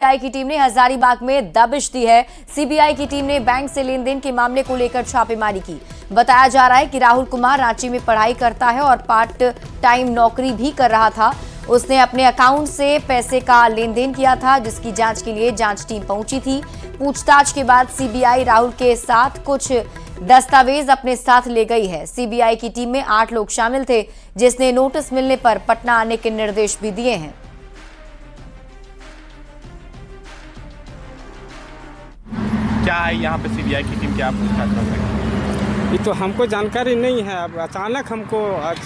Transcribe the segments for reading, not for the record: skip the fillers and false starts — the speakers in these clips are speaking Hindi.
सीबीआई की टीम ने हजारीबाग में दबिश दी है। सीबीआई की टीम ने बैंक से लेन देन के मामले को लेकर छापेमारी की। बताया जा रहा है कि राहुल कुमार रांची में पढ़ाई करता है और पार्ट टाइम नौकरी भी कर रहा था। उसने अपने अकाउंट से पैसे का लेन देन किया था, जिसकी जांच के लिए जांच टीम पहुंची थी। पूछताछ के बाद सीबीआई राहुल के साथ कुछ दस्तावेज अपने साथ ले गई है। सीबीआई की टीम में 8 लोग शामिल थे, जिसने नोटिस मिलने पर पटना आने के निर्देश भी दिए हैं। क्या है यहाँ पे सीबीआई की टीम, क्या आप पूछताछ कर सकते हैं? ये तो हमको जानकारी नहीं है। अब अचानक हमको आज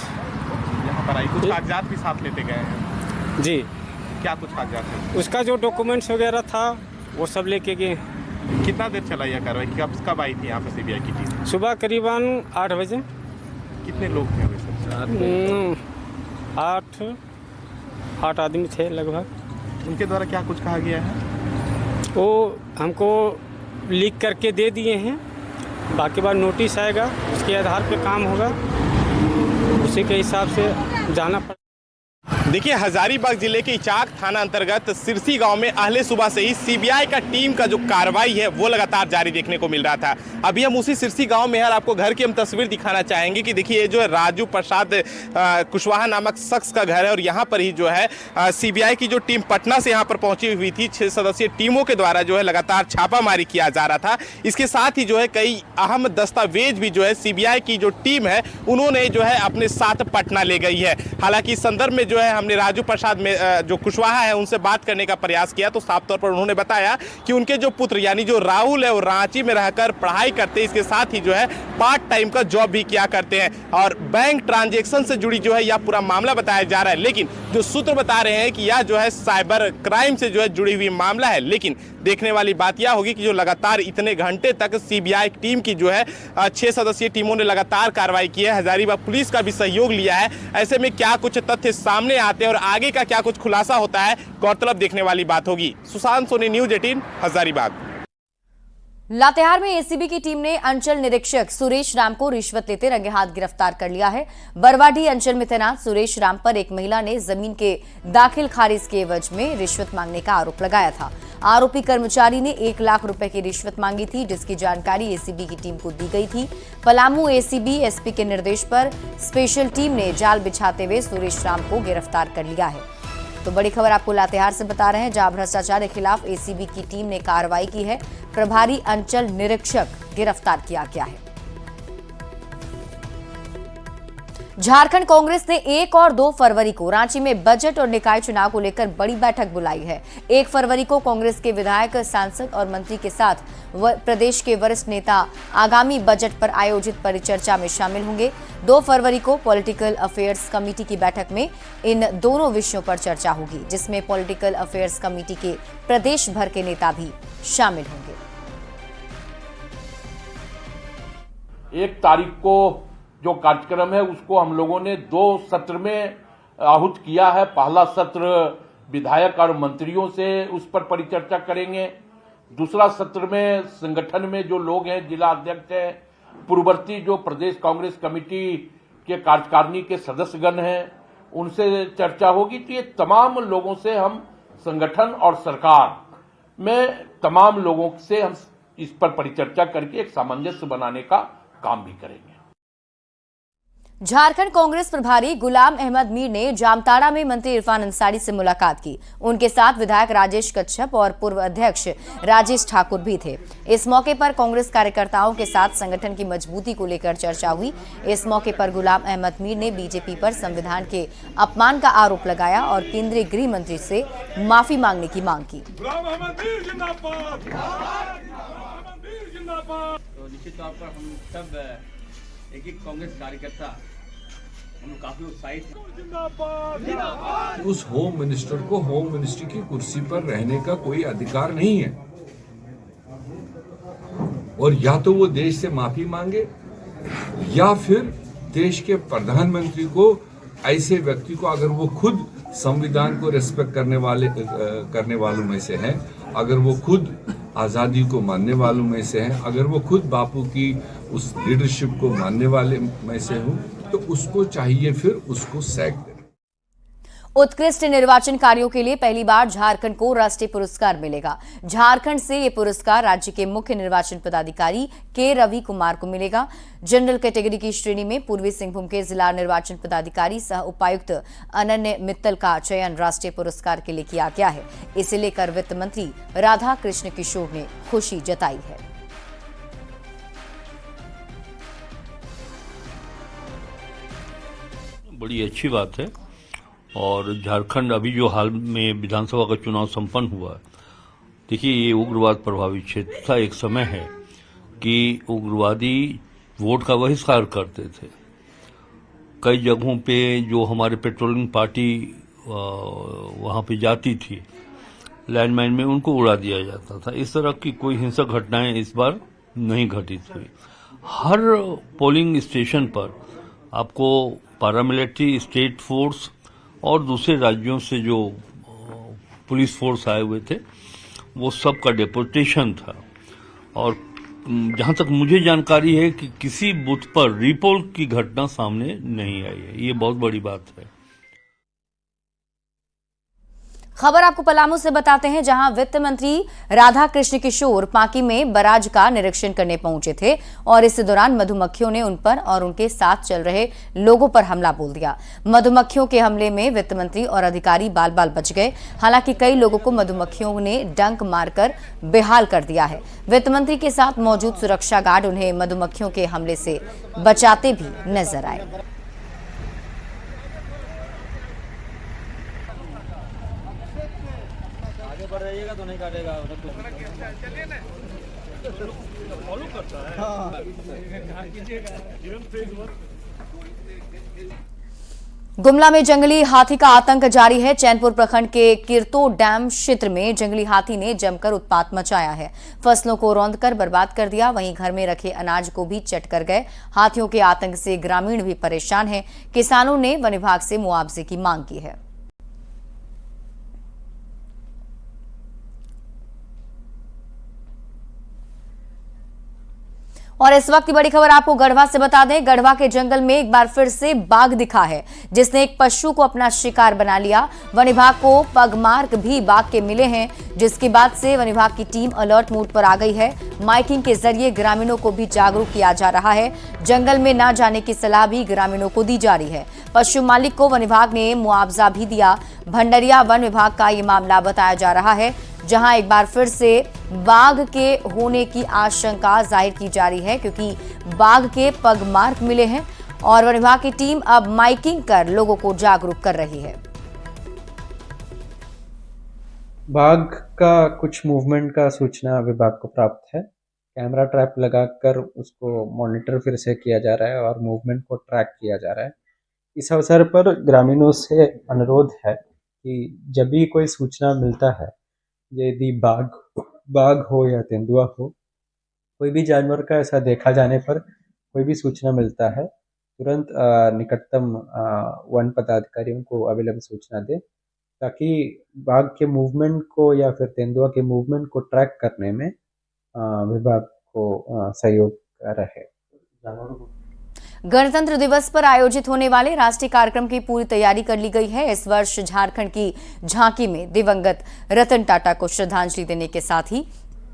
यहाँ पर आई, कुछ कागजात भी साथ लेते गए हैं जी। क्या कुछ कागजात है? उसका जो डॉक्यूमेंट्स वगैरह था वो सब लेके गए। कितना देर चला यह कार्रवाई, कब आई थी यहाँ पे सीबीआई की टीम? सुबह करीबन 8 बजे। कितने लोग थे वैसे? 8 आदमी थे लगभग। उनके द्वारा क्या कुछ कहा गया है? वो हमको लिख करके दे दिए हैं, बाकी बार नोटिस आएगा, उसके आधार पे काम होगा, उसी के हिसाब से जाना पड़ेगा। देखिए, हजारीबाग जिले के इचाक थाना अंतर्गत सिरसी गांव में अहले सुबह से ही सीबीआई का टीम का जो कार्रवाई है वो लगातार जारी देखने को मिल रहा था। अभी हम उसी सिरसी गांव में हैं और आपको घर की हम तस्वीर दिखाना चाहेंगे कि देखिए, ये जो है राजू प्रसाद कुशवाहा नामक शख्स का घर है और यहाँ पर ही जो है सीबीआई की जो टीम पटना से यहाँ पर पहुंची हुई थी। 6 सदस्यीय टीमों के द्वारा जो है लगातार छापामारी किया जा रहा था। इसके साथ ही जो है कई अहम दस्तावेज भी जो है सीबीआई की जो टीम है उन्होंने जो है अपने साथ पटना ले गई है। हालांकि इस संदर्भ में जो है हमने राजू प्रसाद में जो कुशवाहा है उनसे बात करने का प्रयास किया तो साफ तौर पर उन्होंने बताया कि उनके जो पुत्र यानी जो राहुल है वो रांची में रहकर पढ़ाई करते हैं, इसके साथ ही जो है पार्ट टाइम का जॉब भी किया करते हैं और बैंक ट्रांजैक्शन से जुड़ी जो है यह पूरा मामला बताया जा रहा है। लेकिन जो सूत्र बता रहे हैं कि यह जो है साइबर क्राइम से जो है जुड़ी हुई मामला है। लेकिन देखने वाली बात यह होगी कि जो लगातार इतने घंटे तक सीबीआई टीम की जो है 6 सदस्यीय टीमों ने लगातार कार्रवाई की है, हजारीबाग पुलिस का भी सहयोग लिया है। ऐसे में क्या कुछ तथ्य सामने आते हैं और आगे का क्या कुछ खुलासा होता है, गौरतलब देखने वाली बात होगी। सुशांत सोनी, न्यूज़ 18, हजारीबाग। लातेहार में एसीबी की टीम ने अंचल निरीक्षक सुरेश राम को रिश्वत लेते रंगे हाथ गिरफ्तार कर लिया है। बरवाडीह अंचल में तैनात सुरेश राम पर एक महिला ने जमीन के दाखिल खारिज के एवज में रिश्वत मांगने का आरोप लगाया था। आरोपी कर्मचारी ने 1 लाख रुपए की रिश्वत मांगी थी, जिसकी जानकारी एसीबी की टीम को दी गई थी। पलामू एसीबी एसपी के निर्देश पर स्पेशल टीम ने जाल बिछाते हुए सुरेश राम को गिरफ्तार कर लिया है। तो बड़ी खबर आपको लातेहार से बता रहे हैं, जहां भ्रष्टाचार के खिलाफ एसीबी की टीम ने कार्रवाई की है। प्रभारी अंचल निरीक्षक गिरफ्तार किया गया है। झारखंड कांग्रेस ने 1 और 2 फरवरी को रांची में बजट और निकाय चुनाव को लेकर बड़ी बैठक बुलाई है। 1 फरवरी को कांग्रेस के विधायक, सांसद और मंत्री के साथ प्रदेश के वरिष्ठ नेता आगामी बजट पर आयोजित परिचर्चा में शामिल होंगे। 2 फरवरी को पॉलिटिकल अफेयर्स कमेटी की बैठक में इन दोनों विषयों पर चर्चा होगी, जिसमें पॉलिटिकल अफेयर्स कमेटी के प्रदेश भर के नेता भी शामिल होंगे। 1 तारीख को जो कार्यक्रम है उसको हम लोगों ने 2 सत्र में आहूत किया है। पहला सत्र विधायक और मंत्रियों से उस पर परिचर्चा करेंगे। दूसरा सत्र में संगठन में जो लोग हैं, जिला अध्यक्ष हैं, पूर्ववर्ती जो प्रदेश कांग्रेस कमेटी के कार्यकारिणी के सदस्यगण हैं, उनसे चर्चा होगी। तो ये तमाम लोगों से हम संगठन और सरकार में तमाम लोगों से हम इस पर परिचर्चा करके एक सामंजस्य बनाने का काम भी करेंगे। झारखंड कांग्रेस प्रभारी गुलाम अहमद मीर ने जामताड़ा में मंत्री इरफान अंसारी से मुलाकात की। उनके साथ विधायक राजेश कच्छप और पूर्व अध्यक्ष राजेश ठाकुर भी थे। इस मौके पर कांग्रेस कार्यकर्ताओं के साथ संगठन की मजबूती को लेकर चर्चा हुई। इस मौके पर गुलाम अहमद मीर ने बीजेपी पर संविधान के अपमान का आरोप लगाया और केंद्रीय गृह मंत्री से माफी मांगने की मांग की। तो निश्चित तौर पर हम सब एक कांग्रेस कार्यकर्ता हम काफी उत्साहित हैं। उस होम मिनिस्टर को होम मिनिस्ट्री की कुर्सी पर रहने का कोई अधिकार नहीं है, और या तो वो देश से माफी मांगे या फिर देश के प्रधानमंत्री को, ऐसे व्यक्ति को, अगर वो खुद संविधान को रेस्पेक्ट करने वालों में से हैं, अगर वो खुद आज़ादी को मानने वालों में से हैं, अगर वो खुद बापू की उस लीडरशिप को मानने वाले में से हूँ, तो उसको चाहिए फिर उसको सैक देना। उत्कृष्ट निर्वाचन कार्यों के लिए पहली बार झारखंड को राष्ट्रीय पुरस्कार मिलेगा। झारखंड से ये पुरस्कार राज्य के मुख्य निर्वाचन पदाधिकारी के रवि कुमार को मिलेगा। जनरल कैटेगरी की श्रेणी में पूर्वी सिंहभूम के जिला निर्वाचन पदाधिकारी सह उपायुक्त अनन्य मित्तल का चयन राष्ट्रीय पुरस्कार के लिए किया गया है। इसे लेकर वित्त मंत्री राधा कृष्ण किशोर ने खुशी जताई है। बड़ी अच्छी बात है। और झारखंड अभी जो हाल में विधानसभा का चुनाव संपन्न हुआ, देखिए ये उग्रवाद प्रभावित क्षेत्र था। एक समय है कि उग्रवादी वोट का बहिष्कार करते थे। कई जगहों पे जो हमारे पेट्रोलिंग पार्टी वहां पे जाती थी, लैंडमाइन में उनको उड़ा दिया जाता था। इस तरह की कोई हिंसक घटनाएं इस बार नहीं घटित हुई। हर पोलिंग स्टेशन पर आपको पैरामिलिट्री, स्टेट फोर्स और दूसरे राज्यों से जो पुलिस फोर्स आए हुए थे, वो सब का डेपुटेशन था। और जहां तक मुझे जानकारी है कि किसी बूथ पर रीपोल की घटना सामने नहीं आई है। ये बहुत बड़ी बात है। खबर आपको पलामू से बताते हैं, जहां वित्त मंत्री राधा कृष्ण किशोर पांकी में बराज का निरीक्षण करने पहुंचे थे और इस दौरान मधुमक्खियों ने उन पर और उनके साथ चल रहे लोगों पर हमला बोल दिया। मधुमक्खियों के हमले में वित्त मंत्री और अधिकारी बाल बाल बच गए। हालांकि कई लोगों को मधुमक्खियों ने डंक मारकर बेहाल कर दिया है। वित्त मंत्री के साथ मौजूद सुरक्षा गार्ड उन्हें मधुमक्खियों के हमले से बचाते भी नजर आए। तो नहीं काटेगा। गुमला में जंगली हाथी का आतंक जारी है। चैनपुर प्रखंड के किरतो डैम क्षेत्र में जंगली हाथी ने जमकर उत्पात मचाया है। फसलों को रौंदकर बर्बाद कर दिया, वहीं घर में रखे अनाज को भी चट कर गए। हाथियों के आतंक से ग्रामीण भी परेशान हैं। किसानों ने वन विभाग से मुआवजे की मांग की है। और इस वक्त की बड़ी खबर आपको गढ़वा से बता दें। गढ़वा के जंगल में एक बार फिर से बाघ दिखा है, जिसने एक पशु को अपना शिकार बना लिया। वन विभाग को पगमार्क भी बाघ के मिले हैं, जिसके बाद से वन विभाग की टीम अलर्ट मोड पर आ गई है। माइकिंग के जरिए ग्रामीणों को भी जागरूक किया जा रहा है। जंगल में न जाने की सलाह भी ग्रामीणों को दी जा रही है। पशु मालिक को वन विभाग ने मुआवजा भी दिया। भंडरिया वन विभाग का ये मामला बताया जा रहा है, जहां एक बार फिर से बाघ के होने की आशंका जाहिर की जा रही है, क्योंकि बाघ के पगमार्क मिले हैं और वन विभाग की टीम अब माइकिंग कर लोगों को जागरूक कर रही है। बाघ का कुछ मूवमेंट का सूचना विभाग को प्राप्त है। कैमरा ट्रैप लगाकर उसको मॉनिटर फिर से किया जा रहा है और मूवमेंट को ट्रैक किया जा रहा है। इस अवसर पर ग्रामीणों से अनुरोध है कि जब भी कोई सूचना मिलता है, यदि बाघ हो या तेंदुआ हो, कोई भी जानवर का ऐसा देखा जाने पर कोई भी सूचना मिलता है, तुरंत निकटतम वन पदाधिकारियों को अवेलेबल सूचना दे, ताकि बाघ के मूवमेंट को या फिर तेंदुआ के मूवमेंट को ट्रैक करने में विभाग को सहयोग रहे। गणतंत्र दिवस पर आयोजित होने वाले राष्ट्रीय कार्यक्रम की पूरी तैयारी कर ली गई है। इस वर्ष झारखंड की झांकी में दिवंगत रतन टाटा को श्रद्धांजलि देने के साथ ही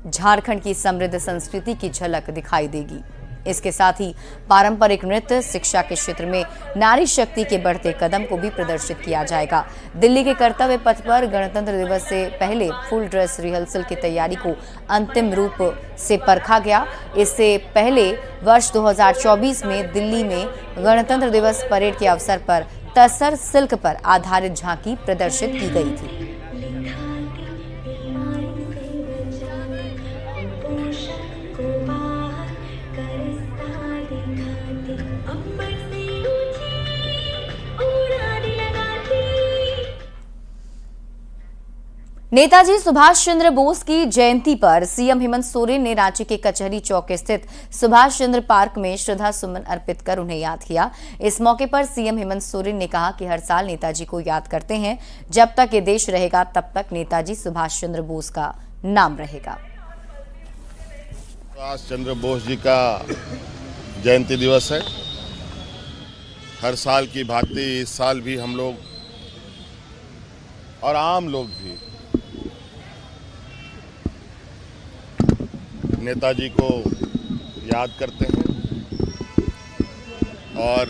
झारखंड की समृद्ध संस्कृति की झलक दिखाई देगी। इसके साथ ही पारंपरिक नृत्य, शिक्षा के क्षेत्र में नारी शक्ति के बढ़ते कदम को भी प्रदर्शित किया जाएगा। दिल्ली के कर्तव्य पथ पर गणतंत्र दिवस से पहले फुल ड्रेस रिहर्सल की तैयारी को अंतिम रूप से परखा गया। इससे पहले वर्ष 2024 में दिल्ली में गणतंत्र दिवस परेड के अवसर पर तसर सिल्क पर आधारित झांकी प्रदर्शित की गई थी। नेताजी सुभाष चंद्र बोस की जयंती पर सीएम हेमंत सोरेन ने रांची के कचहरी चौक स्थित सुभाष चंद्र पार्क में श्रद्धा सुमन अर्पित कर उन्हें याद किया। इस मौके पर सीएम हेमंत सोरेन ने कहा कि हर साल नेताजी को याद करते हैं। जब तक ये देश रहेगा तब तक नेताजी सुभाष चंद्र बोस का नाम रहेगा। सुभाष चंद्र बोस जी का जयंती दिवस है। हर साल की भांति इस साल भी हम लोग और आम लोग भी नेताजी को याद करते हैं और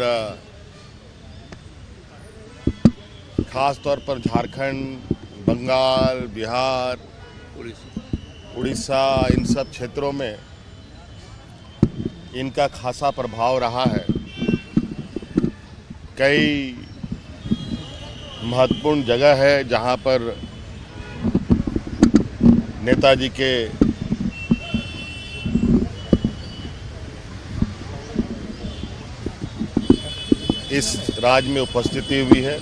खास तौर पर झारखंड, बंगाल, बिहार, उड़ीसा इन सब क्षेत्रों में इनका खासा प्रभाव रहा है। कई महत्वपूर्ण जगह है जहां पर नेताजी के इस राज्य में उपस्थिति हुई है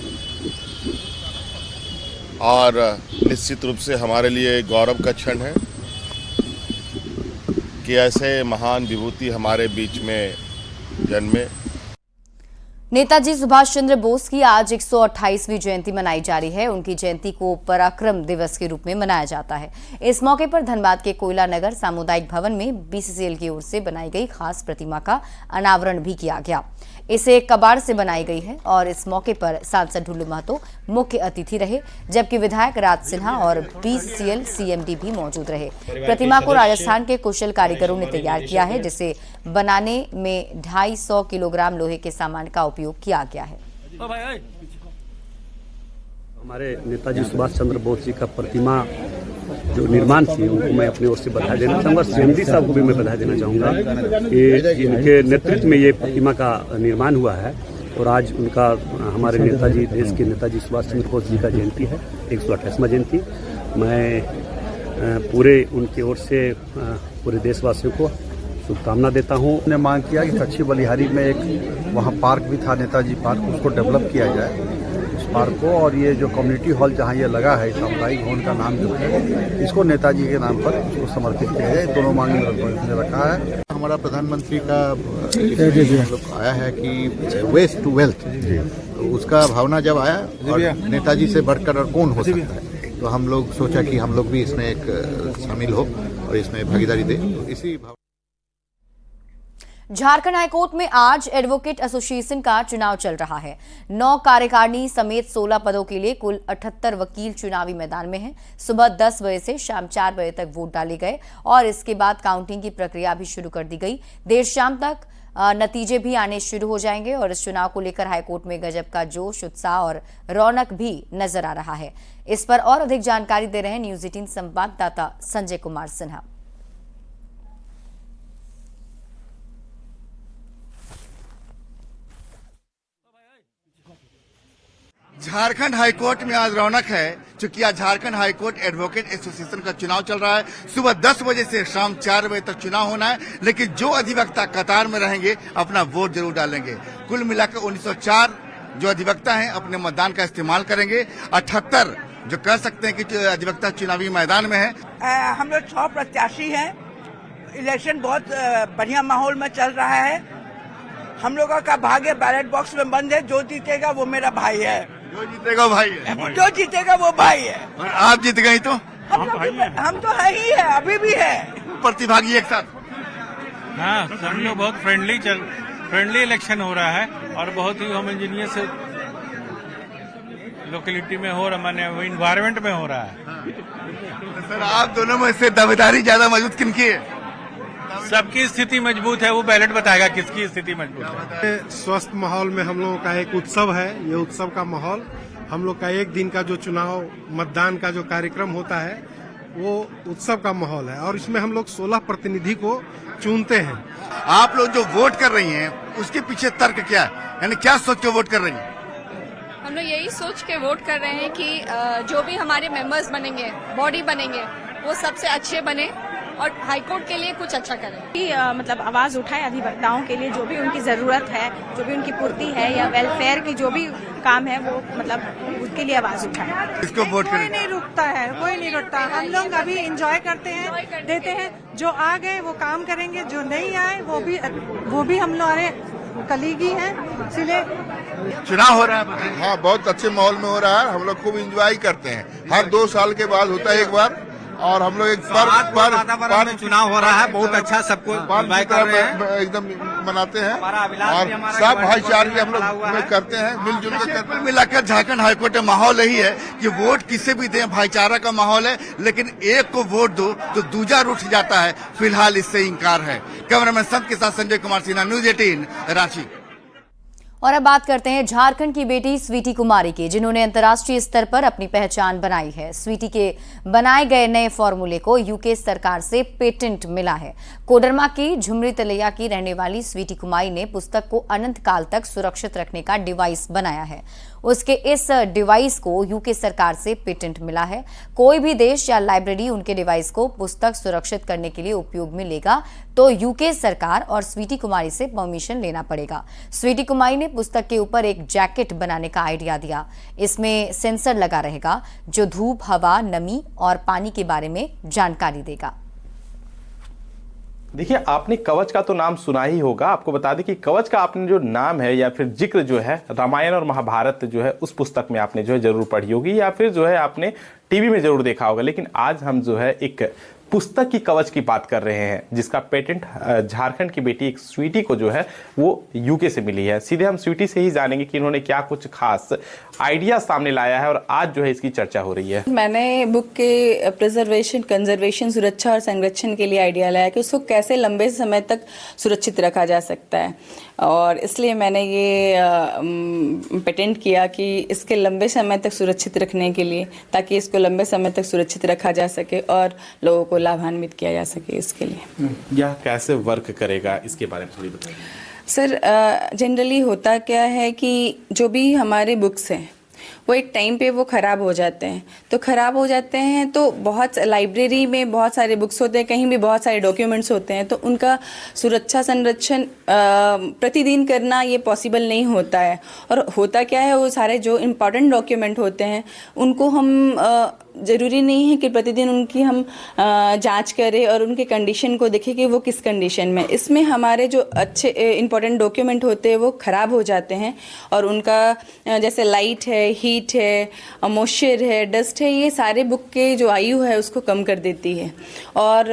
और निश्चित रूप से हमारे लिए गौरव का क्षण है कि ऐसे महान विभूति हमारे बीच में जन्मे। नेताजी सुभाष चंद्र बोस की आज 128वीं जयंती मनाई जा रही है। उनकी जयंती को पराक्रम दिवस के रूप में मनाया जाता है। इस मौके पर धनबाद के कोयला नगर सामुदायिक भवन में बीसीसीएल की ओर से बनाई गई खास प्रतिमा का अनावरण भी किया गया। इसे कबाड़ से बनाई गई है और इस मौके पर सांसद ढुल्लू महतो मुख्य अतिथि रहे, जबकि विधायक राज सिन्हा और बीसीसीएल सीएमडी भी मौजूद रहे। प्रतिमा को राजस्थान के कुशल कारीगरों ने तैयार किया है, जिसे बनाने में 250 किलोग्राम लोहे के सामान का उपयोग किया गया है। हमारे नेताजी सुभाष चंद्र बोस जी का प्रतिमा जो निर्माण थी उनको मैं अपनी ओर से बधाई देना चाहूँगा। सीएमडी साहब को भी मैं बधाई देना चाहूँगा कि इनके नेतृत्व में ये प्रतिमा का निर्माण हुआ है और आज उनका हमारे नेताजी, देश के नेताजी सुभाष चंद्र बोस जी का जयंती है, 128वां जयंती। मैं पूरे उनकी ओर से पूरे देशवासियों को शुभकामना देता हूँ। ने मांग किया कि कच्ची बलिहारी में एक वहाँ पार्क भी था, नेताजी पार्क, उसको डेवलप किया जाए उस पार्क को, और ये जो कम्युनिटी हॉल जहाँ ये लगा है सामुदायिक भवन का नाम जो है इसको नेताजी के नाम पर उसको समर्पित किया जाए। दोनों मांग ने रखा है। हमारा प्रधानमंत्री का आया है कि वेस्ट टू वेल्थ, तो उसका भावना जब आया और नेताजी से बढ़कर और कौन हो सकता है, तो हम लोग सोचा कि हम लोग भी इसमें एक शामिल हो और इसमें भागीदारी दें। तो इसी झारखंड हाईकोर्ट में आज एडवोकेट एसोसिएशन का चुनाव चल रहा है। 9 कार्यकारिणी समेत 16 पदों के लिए कुल 78 वकील चुनावी मैदान में हैं। सुबह 10 बजे से शाम 4 बजे तक वोट डाले गए और इसके बाद काउंटिंग की प्रक्रिया भी शुरू कर दी गई। देर शाम तक नतीजे भी आने शुरू हो जाएंगे और इस चुनाव को लेकर हाईकोर्ट में गजब का जोश, उत्साह और रौनक भी नजर आ रहा है। इस पर और अधिक जानकारी दे रहे हैं न्यूज 18 संवाददाता संजय कुमार सिन्हा। झारखंड हाईकोर्ट में आज रौनक है, क्योंकि आज झारखंड हाईकोर्ट एडवोकेट एसोसिएशन का चुनाव चल रहा है। सुबह 10 बजे से शाम 4 बजे तक चुनाव होना है, लेकिन जो अधिवक्ता कतार में रहेंगे अपना वोट जरूर डालेंगे। कुल मिलाकर 1904 जो अधिवक्ता हैं अपने मतदान का इस्तेमाल करेंगे। 78 जो कह सकते हैं कि अधिवक्ता चुनावी मैदान में है। हम लोग 6 प्रत्याशी हैं। इलेक्शन बहुत बढ़िया माहौल में चल रहा है। हम लोगों का भाग्य बैलेट बॉक्स में बंद है। जो जीतेगा वो मेरा भाई है। जो जीतेगा भाई है। जो जीतेगा वो भाई है। और आप जीत गई तो हम तो है ही है, अभी भी है। प्रतिभागी एक साथ। हाँ, सब लोग बहुत फ्रेंडली इलेक्शन हो रहा है और बहुत ही होमोजेनियस लोकेलिटी में हो रहा, माने इन्वायरमेंट में हो रहा है। तो सर आप दोनों में से दावेदारी ज्यादा मजबूत किनकी है? सबकी स्थिति मजबूत है, वो बैलेट बताएगा किसकी स्थिति मजबूत है। स्वस्थ माहौल में हम लोगों का एक उत्सव है। ये उत्सव का माहौल, हम लोग का एक दिन का जो चुनाव मतदान का जो कार्यक्रम होता है वो उत्सव का माहौल है और इसमें हम लोग 16 प्रतिनिधि को चुनते हैं। आप लोग जो वोट कर रही हैं उसके पीछे तर्क क्या है, यानी क्या सोच के वोट कर रही हैं? हम लोग यही सोच के वोट कर रहे हैं कि जो भी हमारे मेंबर्स बनेंगे, बॉडी बनेंगे, वो सबसे अच्छे बने और हाईकोर्ट के लिए कुछ अच्छा करें। मतलब आवाज उठाए अधिवक्ताओं के लिए, जो भी उनकी जरूरत है, जो भी उनकी पूर्ति है या वेलफेयर की जो भी काम है वो मतलब उसके लिए आवाज उठाए। इसको वोट कोई नहीं रुकता है, कोई नहीं रुकता। हम लोग अभी एंजॉय करते हैं, देते हैं। जो आ गए वो काम करेंगे, जो नहीं आए वो भी हम लोग कलीगी हैं, इसलिए चुनाव हो रहा है। हाँ, बहुत अच्छे माहौल में हो रहा है। हम लोग खूब एंजॉय करते हैं। हर 2 साल के बाद होता है एक बार, और हम लोग एक वातावरण में चुनाव हो रहा है, बहुत अच्छा, सबको एंजॉय कर रहे हैं, एकदम मनाते हैं और सब भाईचारे हम लोग करते हैं, मिलजुल कर करते हैं। मिलाकर झारखंड हाईकोर्ट का माहौल यही है कि वोट किसे भी दें, भाईचारा का माहौल है, लेकिन एक को वोट दो तो दूजा रूठ जाता है। फिलहाल इससे इंकार है। कैमरामैन संत के साथ संजय कुमार सिन्हा, न्यूज 18 रांची। और अब बात करते हैं झारखंड की बेटी स्वीटी कुमारी की, जिन्होंने अंतर्राष्ट्रीय स्तर पर अपनी पहचान बनाई है। स्वीटी के बनाए गए नए फॉर्मूले को यूके सरकार से पेटेंट मिला है। कोडरमा की झुमरी तलैया की रहने वाली स्वीटी कुमारी ने पुस्तक को अनंत काल तक सुरक्षित रखने का डिवाइस बनाया है। उसके इस डिवाइस को यूके सरकार से पेटेंट मिला है। कोई भी देश या लाइब्रेरी उनके डिवाइस को पुस्तक सुरक्षित करने के लिए उपयोग में लेगा तो यूके सरकार और स्वीटी कुमारी से परमिशन लेना पड़ेगा। स्वीटी कुमारी ने पुस्तक के ऊपर एक जैकेट बनाने का आइडिया दिया। इसमें सेंसर लगा रहेगा जो धूप, हवा, नमी और पानी के बारे में जानकारी देगा। देखिए, आपने कवच का तो नाम सुना ही होगा। आपको बता दें कि कवच का आपने जो नाम है या फिर जिक्र जो है रामायण और महाभारत जो है उस पुस्तक में आपने जो है जरूर पढ़ी होगी या फिर जो है आपने टीवी में जरूर देखा होगा। लेकिन आज हम जो है एक पुस्तक की कवच की बात कर रहे हैं जिसका पेटेंट झारखंड की बेटी एक स्वीटी को जो है वो यूके से मिली है। सीधे हम स्वीटी से ही जानेंगे कि इन्होंने क्या कुछ खास आइडिया सामने लाया है और आज जो है इसकी चर्चा हो रही है। मैंने बुक के प्रिजर्वेशन, कंजर्वेशन, सुरक्षा और संरक्षण के लिए आइडिया लाया कि उसको कैसे लंबे समय तक सुरक्षित रखा जा सकता है, और इसलिए मैंने ये पेटेंट किया कि इसके लंबे समय तक सुरक्षित रखने के लिए, ताकि इसको लंबे समय तक सुरक्षित रखा जा सके और लोगों को लाभान्वित किया जा सके। इसके लिए यह कैसे वर्क करेगा इसके बारे में थोड़ी बताइए। सर, जनरली होता क्या है कि जो भी हमारे बुक्स हैं वो एक टाइम पे वो ख़राब हो जाते हैं। तो ख़राब हो जाते हैं तो बहुत लाइब्रेरी में बहुत सारे बुक्स होते हैं, कहीं भी बहुत सारे डॉक्यूमेंट्स होते हैं, तो उनका सुरक्षा संरक्षण प्रतिदिन करना ये पॉसिबल नहीं होता है। और होता क्या है, वो सारे जो इम्पॉर्टेंट डॉक्यूमेंट होते हैं उनको हम ज़रूरी नहीं है कि प्रतिदिन उनकी हम जांच करें और उनके कंडीशन को देखें कि वो किस कंडीशन में। इसमें हमारे जो अच्छे इम्पॉर्टेंट डॉक्यूमेंट होते हैं वो ख़राब हो जाते हैं और उनका जैसे लाइट है, हीट है, मॉइस्चर है, डस्ट है, ये सारे बुक के जो आयु है उसको कम कर देती है और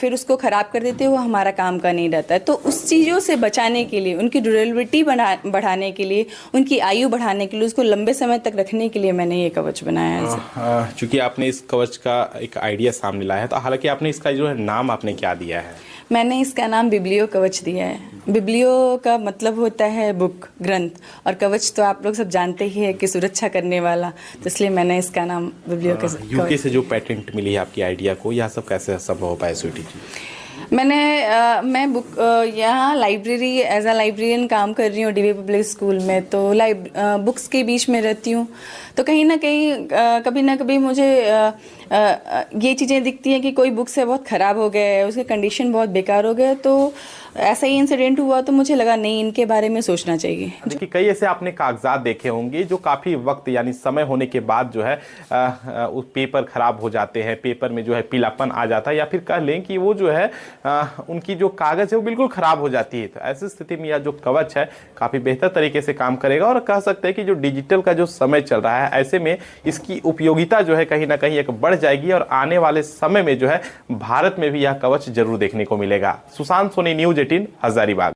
फिर उसको ख़राब कर देती है। वो हमारा काम का नहीं रहता है। तो उस चीज़ों से बचाने के लिए, उनकी ड्यूरेबिलिटी बढ़ाने के लिए, उनकी आयु बढ़ाने के लिए, उसको लंबे समय तक रखने के लिए मैंने ये कवच बनाया है। चूंकि आपने इस कवच का एक आइडिया सामने लाया है, तो हालांकि आपने इसका जो है नाम आपने क्या दिया है? मैंने इसका नाम बिब्लियो कवच दिया है। बिब्लियो का मतलब होता है बुक, ग्रंथ, और कवच तो आप लोग सब जानते ही है कि सुरक्षा करने वाला, तो इसलिए मैंने इसका नाम बिब्लियो कवच। यूके से जो पेटेंट मिली है आपकी आइडिया को, यह सब कैसे संभव हो पाया स्वीटी जी? मैं बुक यहाँ लाइब्रेरी एज अ लाइब्रेरियन काम कर रही हूँ डीवी पब्लिक स्कूल में, तो बुक्स के बीच में रहती हूँ, तो कहीं ना कहीं कभी ना कभी मुझे ये चीज़ें दिखती हैं कि कोई बुक्स है बहुत ख़राब हो गए है, उसके कंडीशन बहुत बेकार हो गए, तो ऐसा ही इंसिडेंट हुआ तो मुझे लगा नहीं, इनके बारे में सोचना चाहिए। देखिए, कई ऐसे आपने कागजात देखे होंगे जो काफ़ी वक्त यानी समय होने के बाद जो है उस पेपर ख़राब हो जाते हैं, पेपर में जो है पीलापन आ जाता है, या फिर कह लें कि वो जो है उनकी जो कागज़ है वो बिल्कुल ख़राब हो जाती है। तो ऐसी स्थिति में यह जो कवच है काफ़ी बेहतर तरीके से काम करेगा और कह सकते हैं कि जो डिजिटल का जो समय चल रहा है, ऐसे में इसकी उपयोगिता जो है कहीं ना कहीं एक बढ़ जाएगी और आने वाले समय में जो है भारत में भी यह कवच जरूर देखने को मिलेगा। सुशांत सोनी, न्यूज 18 हजारीबाग।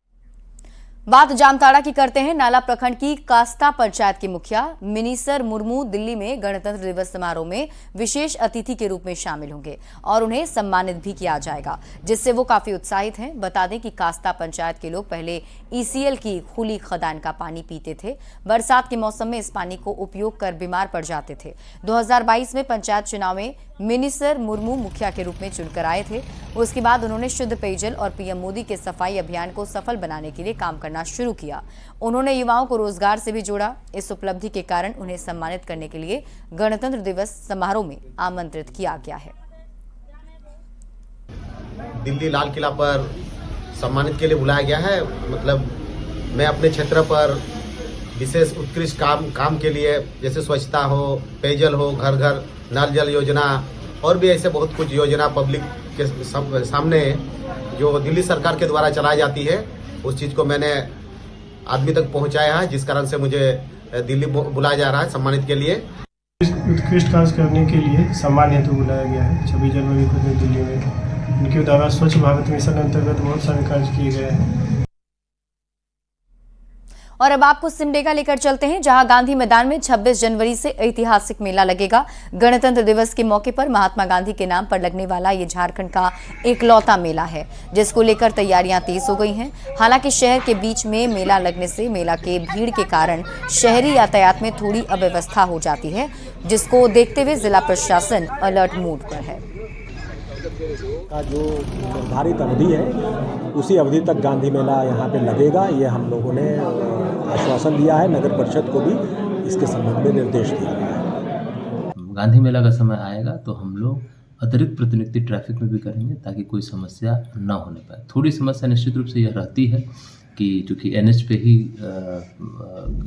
बात जामताड़ा की करते हैं। नाला प्रखंड की कास्ता पंचायत की मुखिया मिनीसर मुर्मू दिल्ली में गणतंत्र दिवस समारोह में विशेष अतिथि के रूप में शामिल होंगे और उन्हें सम्मानित भी किया जाएगा, जिससे वो काफी उत्साहित हैं। बता दें कि कास्ता पंचायत के लोग पहले ईसीएल की खुली खदान का पानी पीते थे। बरसात के मौसम में इस पानी को उपयोग कर बीमार पड़ जाते थे। 2022 में पंचायत चुनाव में मिनीसर मुर्मू मुखिया के रूप में चुनकर आए थे। उसके बाद उन्होंने शुद्ध पेयजल और पीएम मोदी के सफाई अभियान को सफल बनाने के लिए काम करना शुरू किया। उन्होंने युवाओं को रोजगार से भी जोड़ा। इस उपलब्धि के कारण उन्हें सम्मानित करने के लिए गणतंत्र दिवस समारोह में आमंत्रित किया गया है। दिल्ली लाल किला पर सम्मानित के लिए बुलाया गया है। मतलब मैं अपने क्षेत्र पर विशेष उत्कृष्ट काम के लिए, जैसे स्वच्छता हो, पेयजल हो, घर घर नल जल योजना और भी ऐसे बहुत कुछ योजना पब्लिक के सामने जो दिल्ली सरकार के द्वारा चलाई जाती है, उस चीज़ को मैंने आदमी तक पहुंचाया है, जिस कारण से मुझे दिल्ली बुलाया जा रहा है सम्मानित के लिए। उत्कृष्ट कार्य करने के लिए सम्मान हेतु बुलाया गया है 26 जनवरी को नई दिल्ली में। इनके द्वारा स्वच्छ भारत मिशन अंतर्गत बहुत सारे कार्य किए गए हैं। और अब आपको सिमडेगा लेकर चलते हैं, जहां गांधी मैदान में 26 जनवरी से ऐतिहासिक मेला लगेगा। गणतंत्र दिवस के मौके पर महात्मा गांधी के नाम पर लगने वाला ये झारखंड का इकलौता मेला है, जिसको लेकर तैयारियां तेज हो गई हैं। हालांकि शहर के बीच में मेला लगने से मेला के भीड़ के कारण शहरी यातायात में थोड़ी अव्यवस्था हो जाती है, जिसको देखते हुए जिला प्रशासन अलर्ट मोड पर है। का जो निर्धारित अवधि है उसी अवधि तक गांधी मेला यहाँ पे लगेगा, ये हम लोगों ने आश्वासन दिया है। नगर परिषद को भी इसके संबंध में निर्देश दिया गया है। गांधी मेला का समय आएगा तो हम लोग अतिरिक्त प्रतिनियुक्ति ट्रैफिक में भी करेंगे ताकि कोई समस्या न होने पाए। थोड़ी समस्या निश्चित रूप से यह रहती है कि चूँकि NH पे ही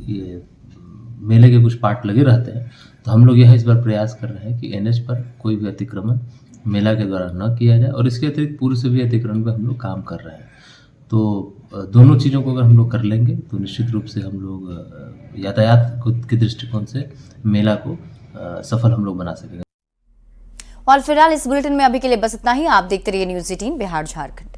ये मेले के कुछ पार्ट लगे रहते हैं, तो हम लोग यह इस बार प्रयास कर रहे हैं कि NH पर कोई भी अतिक्रमण मेला के द्वारा न किया जाए, और इसके अतिरिक्त पूर्व से भी अतिक्रमण पर हम लोग काम कर रहे हैं। तो दोनों चीज़ों को अगर हम लोग कर लेंगे तो निश्चित रूप से हम लोग यातायात के दृष्टिकोण से मेला को सफल हम लोग बना सकेंगे। और फिलहाल इस बुलेटिन में अभी के लिए बस इतना ही। आप देखते रहिए न्यूज़ 18 बिहार झारखंड।